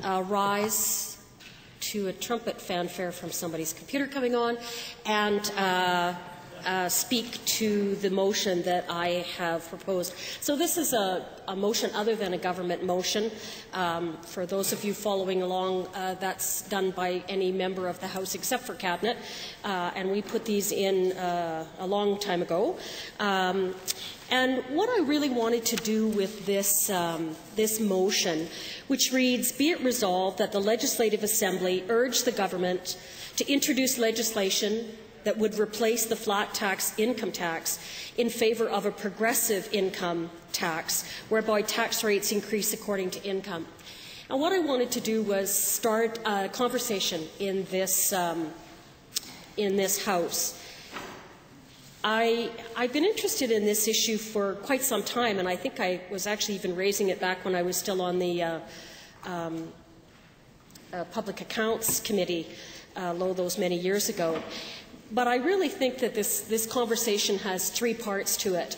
rise to a trumpet fanfare from somebody's computer coming on and speak to the motion that I have proposed. So this is a motion other than a government motion. For those of you following along, that's done by any member of the House except for Cabinet, and we put these in a long time ago. And what I really wanted to do with this, this motion, which reads, "Be it resolved that the Legislative Assembly urge the government to introduce legislation that would replace the flat tax income tax in favour of a progressive income tax, whereby tax rates increase according to income." And what I wanted to do was start a conversation in this House. I've been interested in this issue for quite some time, and I think I was actually even raising it back when I was still on the Public Accounts Committee, those many years ago. But I really think that this conversation has three parts to it.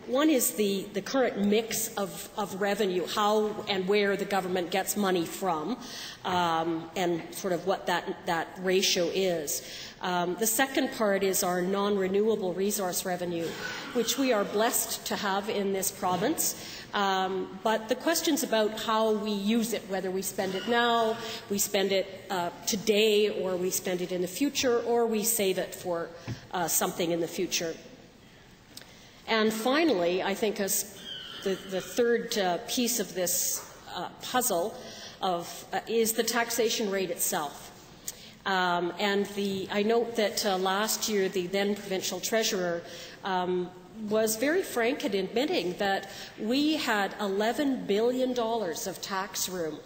One is the current mix of revenue, how and where the government gets money from, and sort of what that ratio is. The second part is our non-renewable resource revenue, which we are blessed to have in this province. But the questions about how we use it, whether we spend it now, we spend it today, or we spend it in the future, or we save it for something in the future. And finally, I think as the third piece of this puzzle is the taxation rate itself. I note that last year the then provincial treasurer was very frank in admitting that we had $11 billion of tax room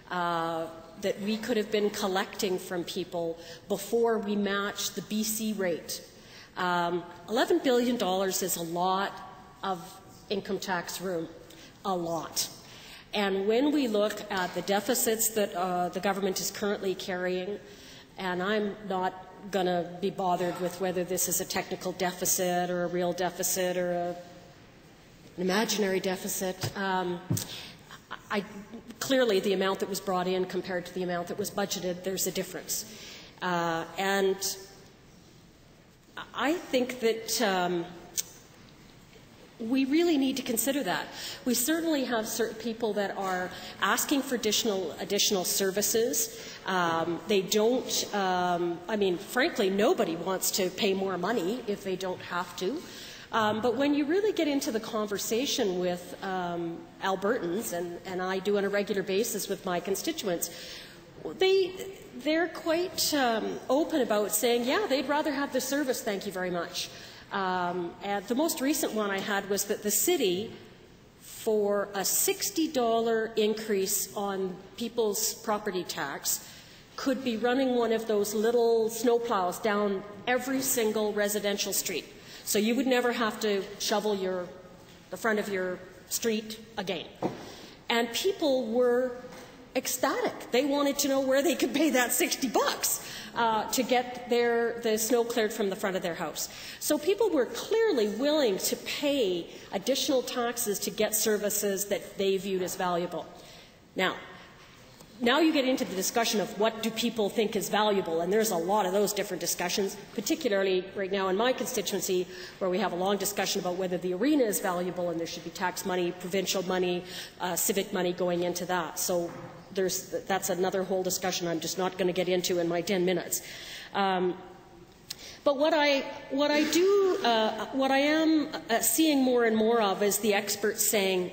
that we could have been collecting from people before we matched the BC rate. $11 billion is a lot of income tax room, a lot. And when we look at the deficits that the government is currently carrying, and I'm not going to be bothered with whether this is a technical deficit or a real deficit or an imaginary deficit. Clearly, the amount that was brought in compared to the amount that was budgeted, there's a difference. And I think that we really need to consider that. We certainly have certain people that are asking for additional services. They don't, I mean, frankly, nobody wants to pay more money if they don't have to. But when you really get into the conversation with Albertans, and I do on a regular basis with my constituents, they're quite open about saying, yeah, they'd rather have the service, thank you very much. And the most recent one I had was that the city, for a $60 increase on people's property tax, could be running one of those little snowplows down every single residential street. So you would never have to shovel the front of your street again. And people were ecstatic. They wanted to know where they could pay that $60 to get the snow cleared from the front of their house. So people were clearly willing to pay additional taxes to get services that they viewed as valuable. Now you get into the discussion of what do people think is valuable, and there's a lot of those different discussions, particularly right now in my constituency, where we have a long discussion about whether the arena is valuable and there should be tax money, provincial money, civic money going into that. So that's another whole discussion I'm just not going to get into in my 10 minutes. But what I am seeing more and more of is the experts saying,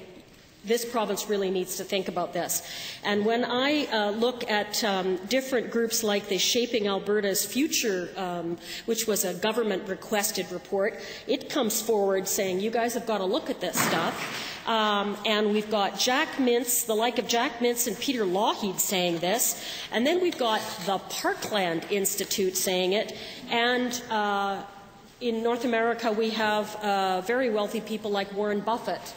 this province really needs to think about this. And when I look at different groups like the Shaping Alberta's Future, which was a government-requested report, it comes forward saying, you guys have got to look at this stuff. And we've got Jack Mintz, the like of Jack Mintz and Peter Lougheed saying this. And then we've got the Parkland Institute saying it. And in North America, we have very wealthy people like Warren Buffett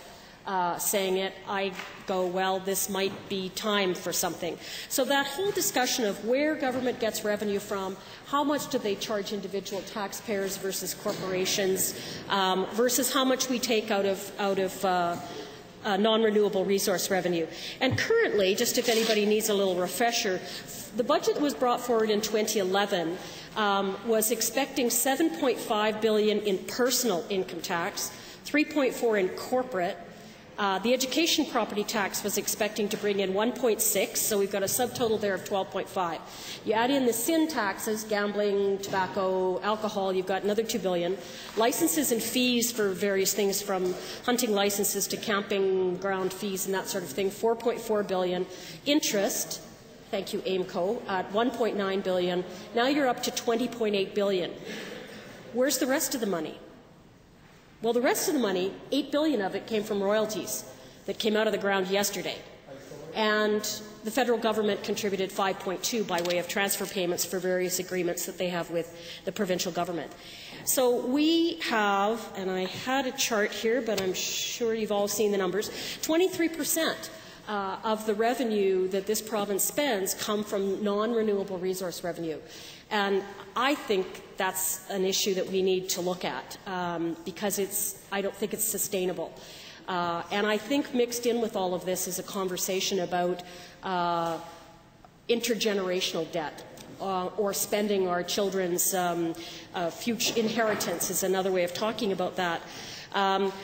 saying it. I go, well, this might be time for something. So that whole discussion of where government gets revenue from, how much do they charge individual taxpayers versus corporations, versus how much we take out of non-renewable resource revenue. And currently, just if anybody needs a little refresher, the budget that was brought forward in 2011 was expecting $7.5 billion in personal income tax, $3.4 in corporate. The education property tax was expecting to bring in 1.6, so we've got a subtotal there of 12.5. You add in the sin taxes, gambling, tobacco, alcohol, you've got another $2 billion. Licenses and fees for various things from hunting licenses to camping ground fees and that sort of thing, $4.4 billion. Interest, thank you AIMCO, at $1.9 billion. Now you're up to $20.8 billion. Where's the rest of the money? Well, the rest of the money, $8 billion of it came from royalties that came out of the ground yesterday. And the federal government contributed 5.2 by way of transfer payments for various agreements that they have with the provincial government. So we have, and I had a chart here, but I'm sure you've all seen the numbers, 23% of the revenue that this province spends come from non-renewable resource revenue. And I think that's an issue that we need to look at because I don't think it's sustainable. And I think mixed in with all of this is a conversation about intergenerational debt or spending our children's future inheritance is another way of talking about that.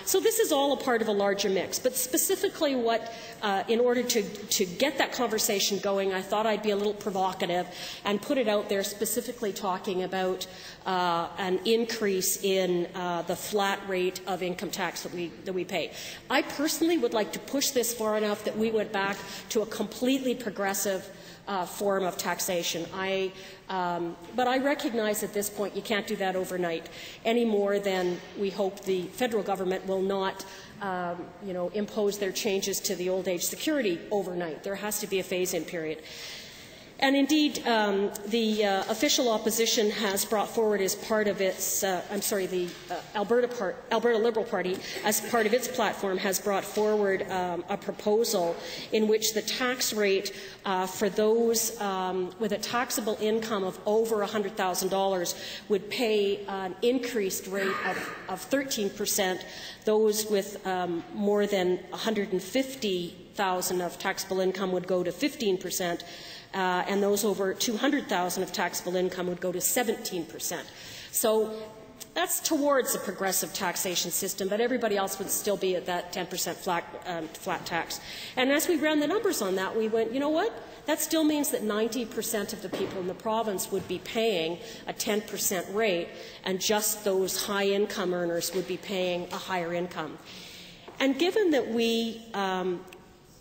So this is all a part of a larger mix. But specifically what, in order to get that conversation going, I thought I'd be a little provocative and put it out there specifically talking about an increase in the flat rate of income tax that we pay. I personally would like to push this far enough that we went back to a completely progressive form of taxation. But I recognize at this point you can't do that overnight any more than we hope the federal government will not impose their changes to the old age security overnight. There has to be a phase-in period. And indeed, the official opposition has brought forward as part of its, the Alberta Liberal Party, as part of its platform, has brought forward a proposal in which the tax rate for those with a taxable income of over $100,000 would pay an increased rate of 13%. Those with more than $150,000 of taxable income would go to 15%. And those over $200,000 of taxable income would go to 17%. So that's towards a progressive taxation system, but everybody else would still be at that 10% flat tax. And as we ran the numbers on that, we went, you know what? That still means that 90% of the people in the province would be paying a 10% rate, and just those high-income earners would be paying a higher income. And given that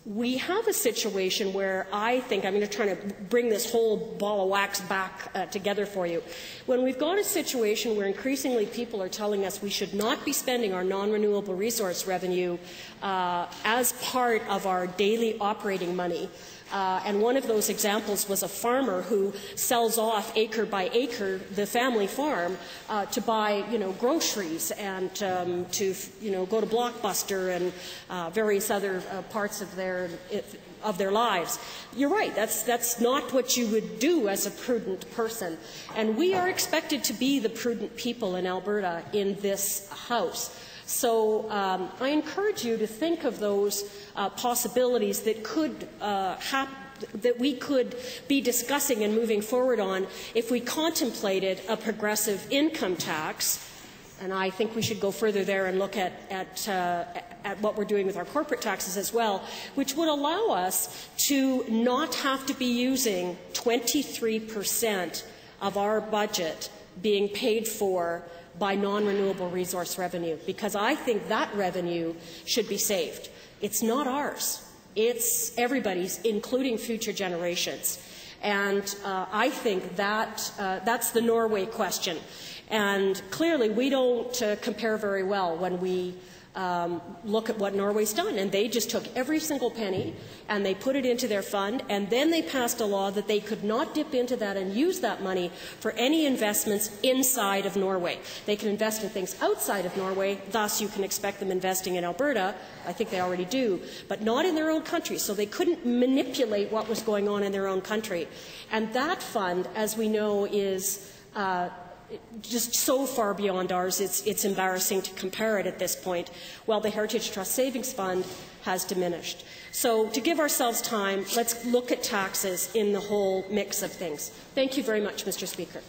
we have a situation where I think, I'm going to try to bring this whole ball of wax back together for you. When we've got a situation where increasingly people are telling us we should not be spending our non-renewable resource revenue as part of our daily operating money, and one of those examples was a farmer who sells off acre by acre the family farm to buy, groceries and to, go to Blockbuster and various other parts of their lives. You're right. That's not what you would do as a prudent person, and we are expected to be the prudent people in Alberta in this House. So I encourage you to think of those possibilities that could that we could be discussing and moving forward on if we contemplated a progressive income tax. And I think we should go further there and look at what we're doing with our corporate taxes as well, which would allow us to not have to be using 23% of our budget being paid for by non-renewable resource revenue, because I think that revenue should be saved. It's not ours. It's everybody's, including future generations. And I think that that's the Norway question. And clearly we don't compare very well when we look at what Norway's done. And they just took every single penny and they put it into their fund, and then they passed a law that they could not dip into that and use that money for any investments inside of Norway. They can invest in things outside of Norway, thus you can expect them investing in Alberta. I think they already do, but not in their own country. So they couldn't manipulate what was going on in their own country. And that fund, as we know, is just so far beyond ours, it's embarrassing to compare it at this point, while the Heritage Trust Savings Fund has diminished. So to give ourselves time, let's look at taxes in the whole mix of things. Thank you very much, Mr. Speaker.